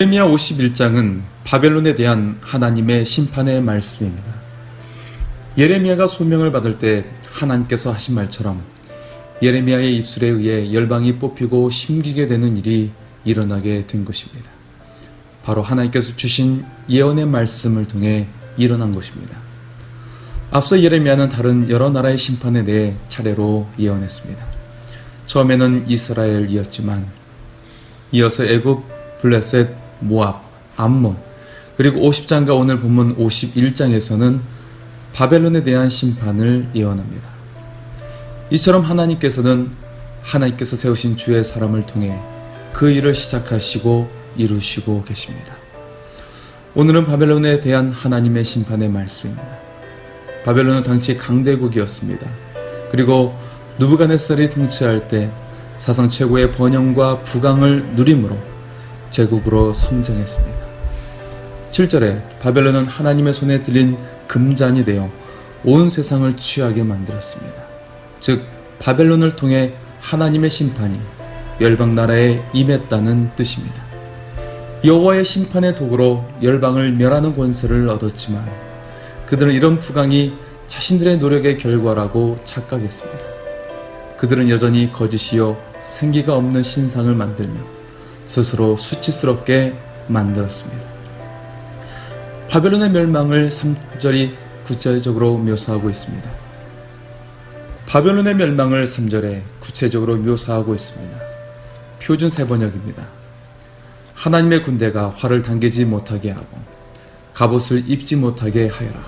예레미야 51장은 바벨론에 대한 하나님의 심판의 말씀입니다. 예레미야가 소명을 받을 때 하나님께서 하신 말처럼 예레미야의 입술에 의해 열방이 뽑히고 심기게 되는 일이 일어나게 된 것입니다. 바로 하나님께서 주신 예언의 말씀을 통해 일어난 것입니다. 앞서 예레미야는 다른 여러 나라의 심판에 대해 차례로 예언했습니다. 처음에는 이스라엘이었지만 이어서 애굽, 블레셋, 모압, 암몬, 그리고 50장과 오늘 본문 51장에서는 바벨론에 대한 심판을 예언합니다. 이처럼 하나님께서 세우신 주의 사람을 통해 그 일을 시작하시고 이루시고 계십니다. 오늘은 바벨론에 대한 하나님의 심판의 말씀입니다. 바벨론은 당시 강대국이었습니다. 그리고 느부갓네살이 통치할 때 사상 최고의 번영과 부강을 누림으로 제국으로 성장했습니다. 7절에 바벨론은 하나님의 손에 들린 금잔이 되어 온 세상을 취하게 만들었습니다. 즉 바벨론을 통해 하나님의 심판이 열방 나라에 임했다는 뜻입니다. 여호와의 심판의 도구로 열방을 멸하는 권세를 얻었지만 그들은 이런 부강이 자신들의 노력의 결과라고 착각했습니다. 그들은 여전히 거짓이요 생기가 없는 신상을 만들며 스스로 수치스럽게 만들었습니다. 바벨론의 멸망을 3절이 구체적으로 묘사하고 있습니다. 바벨론의 멸망을 3절에 구체적으로 묘사하고 있습니다. 표준 세번역입니다. 하나님의 군대가 활을 당기지 못하게 하고 갑옷을 입지 못하게 하여라.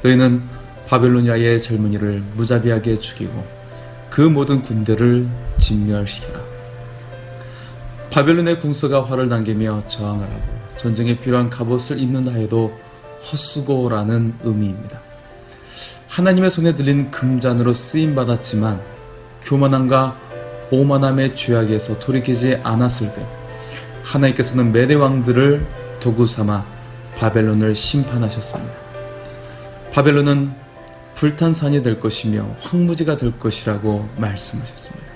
너희는 바벨로니아의 젊은이를 무자비하게 죽이고 그 모든 군대를 진멸시켜라. 바벨론의 궁서가 활을 당기며 저항하라고 전쟁에 필요한 갑옷을 입는다 해도 헛수고라는 의미입니다. 하나님의 손에 들린 금잔으로 쓰임받았지만 교만함과 오만함의 죄악에서 돌이키지 않았을 때 하나님께서는 메대 왕들을 도구 삼아 바벨론을 심판하셨습니다. 바벨론은 불탄 산이 될 것이며 황무지가 될 것이라고 말씀하셨습니다.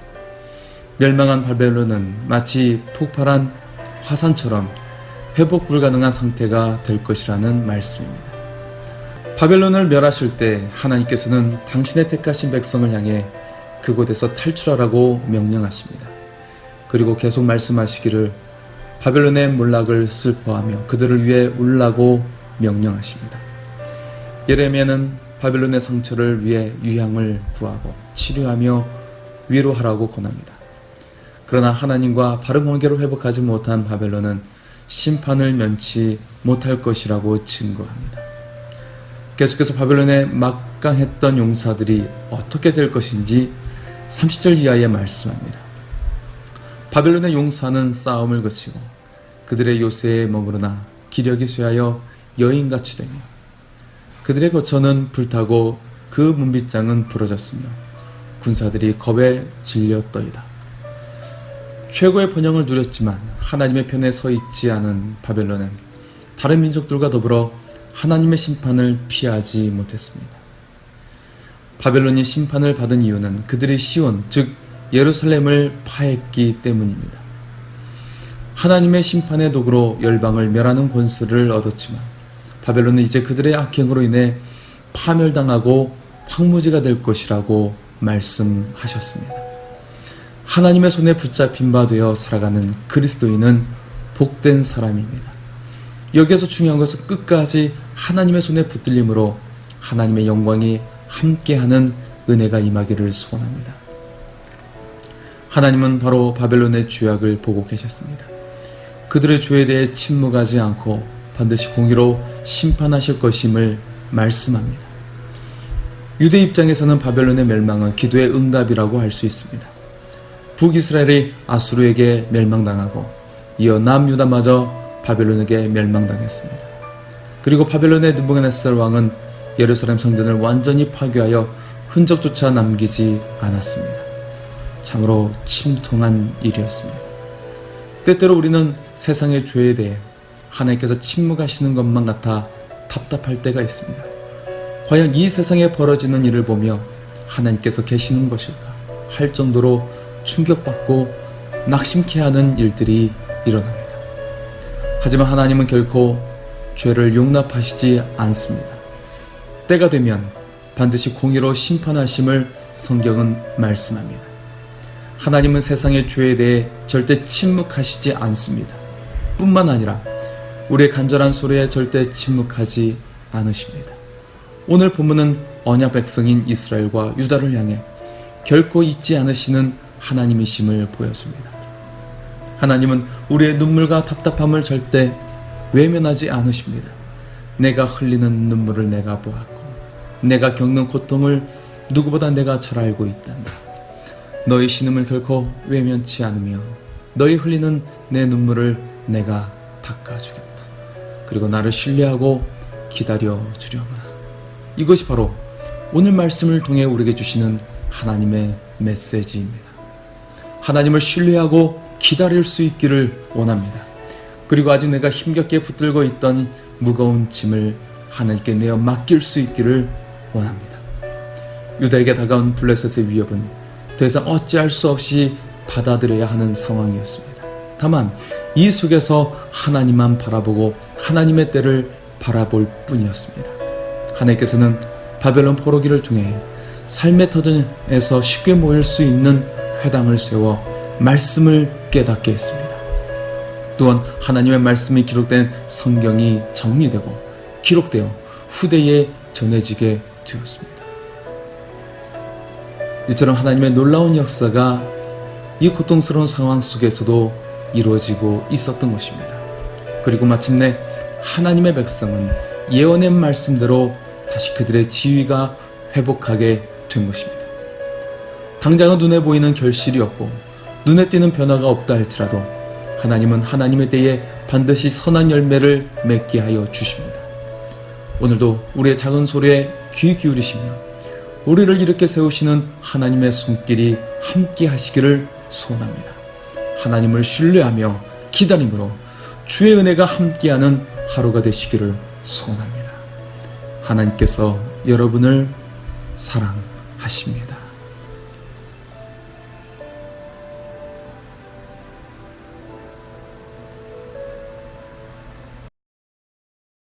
멸망한 바벨론은 마치 폭발한 화산처럼 회복 불가능한 상태가 될 것이라는 말씀입니다. 바벨론을 멸하실 때 하나님께서는 당신의 택하신 백성을 향해 그곳에서 탈출하라고 명령하십니다. 그리고 계속 말씀하시기를 바벨론의 몰락을 슬퍼하며 그들을 위해 울라고 명령하십니다. 예레미야는 바벨론의 상처를 위해 유향을 구하고 치료하며 위로하라고 권합니다. 그러나 하나님과 바른 관계로 회복하지 못한 바벨론은 심판을 면치 못할 것이라고 증거합니다. 계속해서 바벨론에 막강했던 용사들이 어떻게 될 것인지 30절 이하에 말씀합니다. 바벨론의 용사는 싸움을 거치고 그들의 요새에 머무르나 기력이 쇠하여 여인같이 되며 그들의 거처는 불타고 그 문빗장은 부러졌으며 군사들이 겁에 질렸더이다. 최고의 번영을 누렸지만 하나님의 편에 서 있지 않은 바벨론은 다른 민족들과 더불어 하나님의 심판을 피하지 못했습니다. 바벨론이 심판을 받은 이유는 그들의 시온, 즉 예루살렘을 파했기 때문입니다. 하나님의 심판의 도구로 열방을 멸하는 권세를 얻었지만 바벨론은 이제 그들의 악행으로 인해 파멸당하고 황무지가 될 것이라고 말씀하셨습니다. 하나님의 손에 붙잡힌 바 되어 살아가는 그리스도인은 복된 사람입니다. 여기에서 중요한 것은 끝까지 하나님의 손에 붙들림으로 하나님의 영광이 함께하는 은혜가 임하기를 소원합니다. 하나님은 바로 바벨론의 죄악을 보고 계셨습니다. 그들의 죄에 대해 침묵하지 않고 반드시 공의로 심판하실 것임을 말씀합니다. 유대 입장에서는 바벨론의 멸망은 기도의 응답이라고 할 수 있습니다. 북이스라엘이 아수르에게 멸망당하고 이어 남유다마저 바벨론에게 멸망당했습니다. 그리고 바벨론의 느부갓네살 왕은 예루살렘 성전을 완전히 파괴하여 흔적조차 남기지 않았습니다. 참으로 침통한 일이었습니다. 때때로 우리는 세상의 죄에 대해 하나님께서 침묵하시는 것만 같아 답답할 때가 있습니다. 과연 이 세상에 벌어지는 일을 보며 하나님께서 계시는 것일까 할 정도로 충격받고 낙심케 하는 일들이 일어납니다. 하지만 하나님은 결코 죄를 용납하시지 않습니다. 때가 되면 반드시 공의로 심판하심을 성경은 말씀합니다. 하나님은 세상의 죄에 대해 절대 침묵하시지 않습니다. 뿐만 아니라 우리의 간절한 소리에 절대 침묵하지 않으십니다. 오늘 본문은 언약 백성인 이스라엘과 유다를 향해 결코 잊지 않으시는 하나님이심을 보여줍니다. 하나님은 우리의 눈물과 답답함을 절대 외면하지 않으십니다. 내가 흘리는 눈물을 내가 보았고 내가 겪는 고통을 누구보다 내가 잘 알고 있단다. 너의 신음을 결코 외면치 않으며 너희 흘리는 내 눈물을 내가 닦아주겠다. 그리고 나를 신뢰하고 기다려주려구나. 이것이 바로 오늘 말씀을 통해 우리에게 주시는 하나님의 메시지입니다. 하나님을 신뢰하고 기다릴 수 있기를 원합니다. 그리고 아직 내가 힘겹게 붙들고 있던 무거운 짐을 하나님께 내어 맡길 수 있기를 원합니다. 유다에게 다가온 블레셋의 위협은 더 이상 어찌할 수 없이 받아들여야 하는 상황이었습니다. 다만 이 속에서 하나님만 바라보고 하나님의 때를 바라볼 뿐이었습니다. 하나님께서는 바벨론 포로기를 통해 삶의 터전에서 쉽게 모일 수 있는 회당을 세워 말씀을 깨닫게 했습니다. 또한 하나님의 말씀이 기록된 성경이 정리되고 기록되어 후대에 전해지게 되었습니다. 이처럼 하나님의 놀라운 역사가 이 고통스러운 상황 속에서도 이루어지고 있었던 것입니다. 그리고 마침내 하나님의 백성은 예언의 말씀대로 다시 그들의 지위가 회복하게 된 것입니다. 당장은 눈에 보이는 결실이 없고 눈에 띄는 변화가 없다 할지라도 하나님은 하나님의 때에 반드시 선한 열매를 맺게 하여 주십니다. 오늘도 우리의 작은 소리에 귀 기울이시며 우리를 이렇게 세우시는 하나님의 손길이 함께 하시기를 소원합니다. 하나님을 신뢰하며 기다림으로 주의 은혜가 함께하는 하루가 되시기를 소원합니다. 하나님께서 여러분을 사랑하십니다.